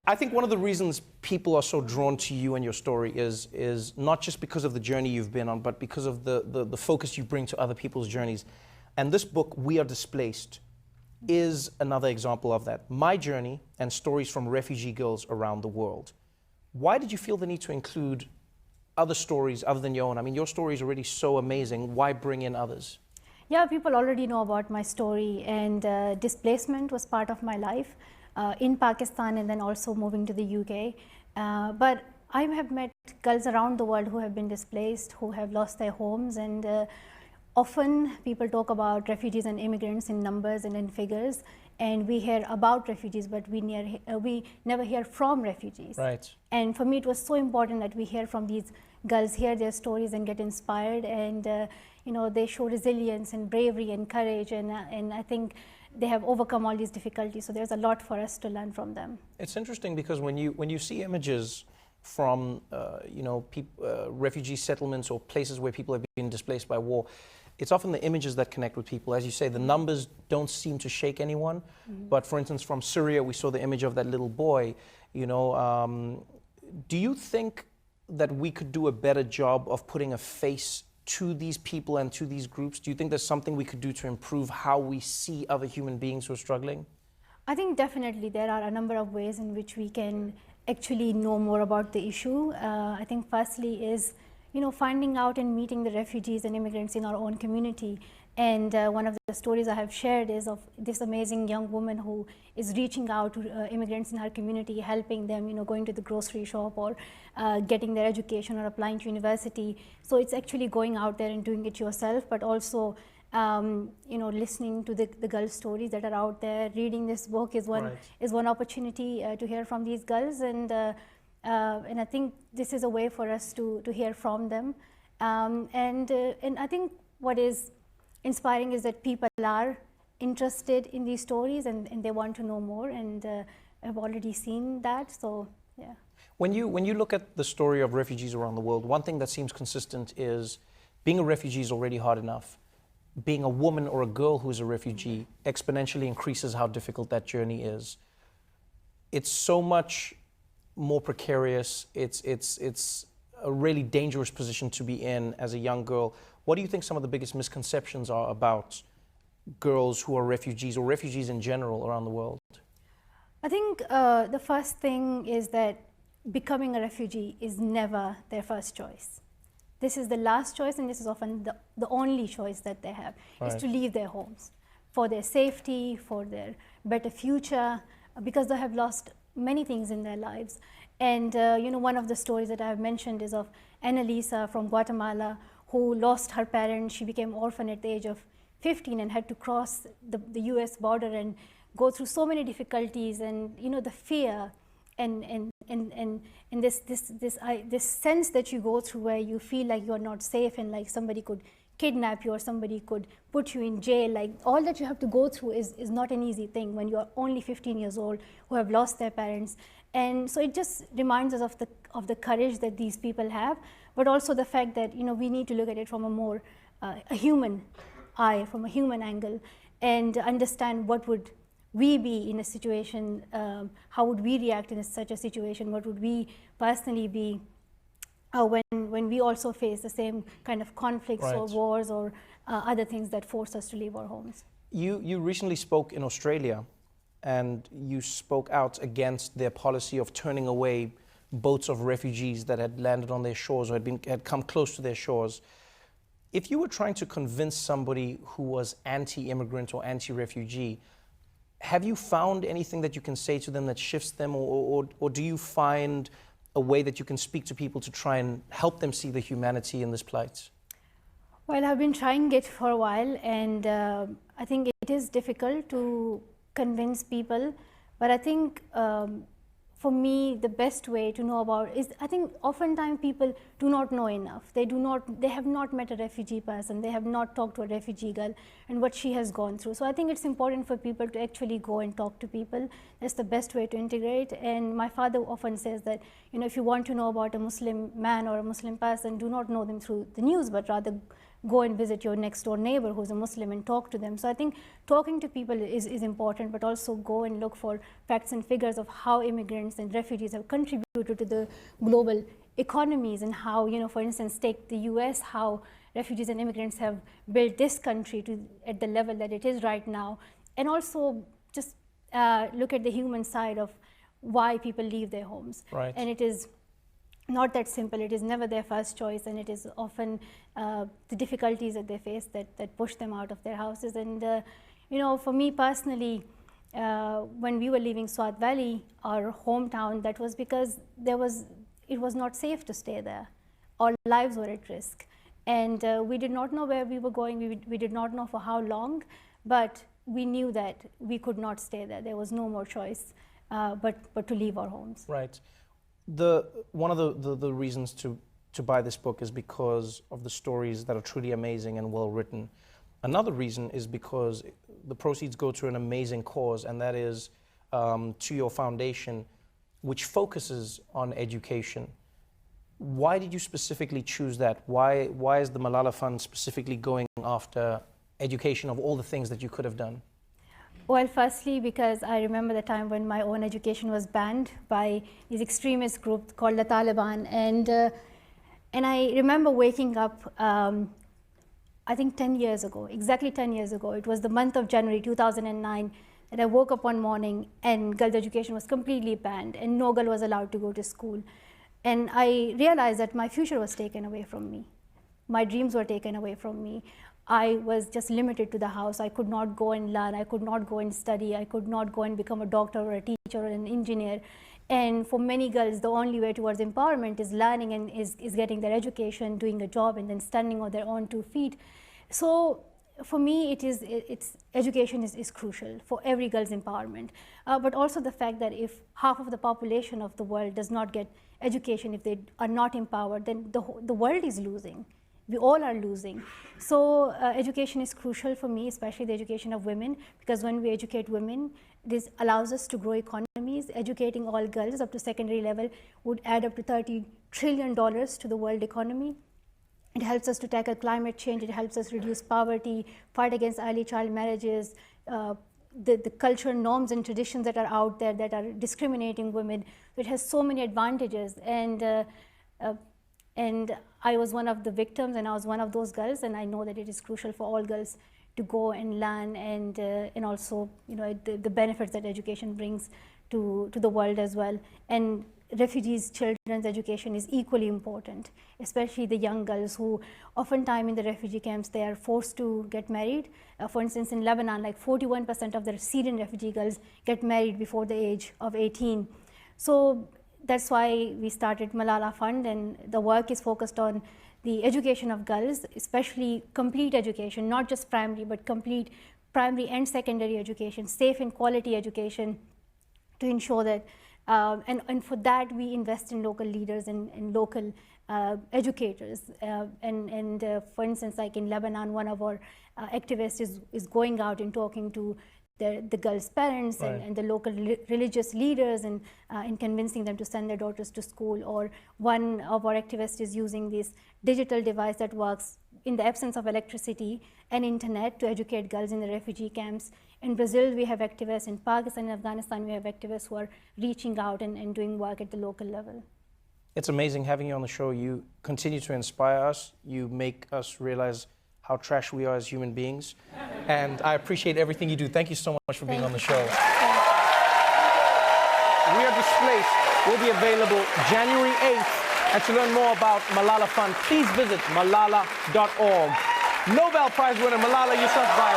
I think one of the reasons people are so drawn to you and your story is not just because of the journey you've been on, but because of the focus you bring to other people's journeys. And this book, We Are Displaced, is another example of that. My journey and stories from refugee girls around the world. Why did you feel the need to include other stories other than your own? I mean, your story is already so amazing. Why bring in others? Yeah, people already know about my story, and displacement was part of my life in Pakistan and then also moving to the UK. But I have met girls around the world who have been displaced, who have lost their homes, and often people talk about refugees and immigrants in numbers and in figures, and we hear about refugees, but we never hear from refugees. Right. And for me, it was so important that we hear from these girls, hear their stories and get inspired, and you know, they show resilience and bravery and courage, and I think they have overcome all these difficulties. So there's a lot for us to learn from them. It's interesting because when you see images from you know, refugee settlements or places where people have been displaced by war, it's often the images that connect with people. As you say, the numbers don't seem to shake anyone. Mm-hmm. But for instance, from Syria, we saw the image of that little boy. You know, do you think that we could do a better job of putting a face to these people and to these groups? Do you think there's something we could do to improve how we see other human beings who are struggling? I think definitely there are a number of ways in which we can actually know more about the issue. I think firstly is, you know, finding out and meeting the refugees and immigrants in our own community. And one of the stories I have shared is of this amazing young woman who is reaching out to immigrants in her community, helping them, you know, going to the grocery shop or getting their education or applying to university. So it's actually going out there and doing it yourself, but also you know, listening to the girls' stories that are out there. Reading this book is one opportunity to hear from these girls, and I think this is a way for us to hear from them. And I think what is inspiring is that people are interested in these stories, and they want to know more, and have already seen that. So yeah. When you look at the story of refugees around the world, one thing that seems consistent is being a refugee is already hard enough. Being a woman or a girl who is a refugee exponentially increases how difficult that journey is. It's so much more precarious. It's a really dangerous position to be in as a young girl. What do you think some of the biggest misconceptions are about girls who are refugees or refugees in general around the world? I think the first thing is that becoming a refugee is never their first choice. This is the last choice, and this is often the only choice that they have, is to leave their homes for their safety, for their better future, because they have lost many things in their lives. And you know, one of the stories that I have mentioned is of Annalisa from Guatemala, who lost her parents. She became orphan at the age of 15 and had to cross the US border and go through so many difficulties, and you know, the fear and this sense that you go through where you feel like you're not safe, and like somebody could kidnap you or somebody could put you in jail. Like, all that you have to go through is not an easy thing when you're only 15 years old, who have lost their parents. And so it just reminds us of the courage that these people have, but also the fact that, you know, we need to look at it from a more a human eye, from a human angle, and understand what would we be in a situation, how would we react in such a situation, what would we personally be when we also face the same kind of conflicts or wars or other things that force us to leave our homes. You recently spoke in Australia, and you spoke out against their policy of turning away boats of refugees that had landed on their shores or had come close to their shores. If you were trying to convince somebody who was anti-immigrant or anti-refugee, have you found anything that you can say to them that shifts them, or do you find a way that you can speak to people to try and help them see the humanity in this plight? Well, I've been trying it for a while, and I think it is difficult to convince people, but I think for me, the best way to know about is, I think oftentimes people do not know enough. They have not met a refugee person. They have not talked to a refugee girl and what she has gone through. So I think it's important for people to actually go and talk to people. That's the best way to integrate. And my father often says that, you know, if you want to know about a Muslim man or a Muslim person, do not know them through the news, but rather go and visit your next door neighbor who's a Muslim and talk to them. So I think talking to people is important, but also go and look for facts and figures of how immigrants and refugees have contributed to the global economies, and how, for instance, take the US, how refugees and immigrants have built this country at the level that it is right now. And also just look at the human side of why people leave their homes. Right. And it is not that simple. It is never their first choice, and it is often the difficulties that they face that push them out of their houses. And for me personally, when we were leaving Swat Valley, our hometown, that was because it was not safe to stay there. Our lives were at risk, and we did not know where we were going. We did not know for how long, but we knew that we could not stay there. There was no more choice but to leave our homes. Right. One of the reasons to buy this book is because of the stories that are truly amazing and well written. Another reason is because the proceeds go to an amazing cause, and that is to your foundation, which focuses on education. Why did you specifically choose that? Why is the Malala Fund specifically going after education of all the things that you could have done? Well, firstly, because I remember the time when my own education was banned by these extremist groups called the Taliban, and I remember waking up, I think 10 years ago, exactly 10 years ago. It was the month of January 2009 that I woke up one morning and girls' education was completely banned, and no girl was allowed to go to school. And I realized that my future was taken away from me. My dreams were taken away from me. I was just limited to the house. I could not go and learn. I could not go and study. I could not go and become a doctor or a teacher or an engineer. And for many girls, the only way towards empowerment is learning and is getting their education, doing a job, and then standing on their own 2 feet. So for me, education is crucial for every girl's empowerment. But also the fact that if half of the population of the world does not get education, if they are not empowered, then the world is losing. We all are losing. So education is crucial for me, especially the education of women, because when we educate women, this allows us to grow economies. Educating all girls up to secondary level would add up to $30 trillion to the world economy. It helps us to tackle climate change. It helps us reduce poverty, fight against early child marriages, the cultural norms and traditions that are out there that are discriminating women. It has so many advantages. And I was one of the victims, and I was one of those girls, and I know that it is crucial for all girls to go and learn, and also the benefits that education brings to the world as well. And refugees' children's education is equally important, especially the young girls who oftentimes in the refugee camps, they are forced to get married. For instance, in Lebanon, like 41% of the Syrian refugee girls get married before the age of 18. So that's why we started Malala Fund, and the work is focused on the education of girls, especially complete education, not just primary, but complete primary and secondary education, safe and quality education, to ensure that, and for that we invest in local leaders and local educators. For instance, like in Lebanon, one of our activists is going out and talking to the girls' parents, right, and the local religious leaders, and convincing them to send their daughters to school. Or one of our activists is using this digital device that works in the absence of electricity and internet to educate girls in the refugee camps. In Brazil, we have activists. In Pakistan and Afghanistan, we have activists who are reaching out and doing work at the local level. It's amazing having you on the show. You continue to inspire us. You make us realize how trash we are as human beings. And I appreciate everything you do. Thank you so much for being on the show. We Are Displaced will be available January 8th. And to learn more about Malala Fund, please visit malala.org. Nobel Prize winner Malala Yousafzai.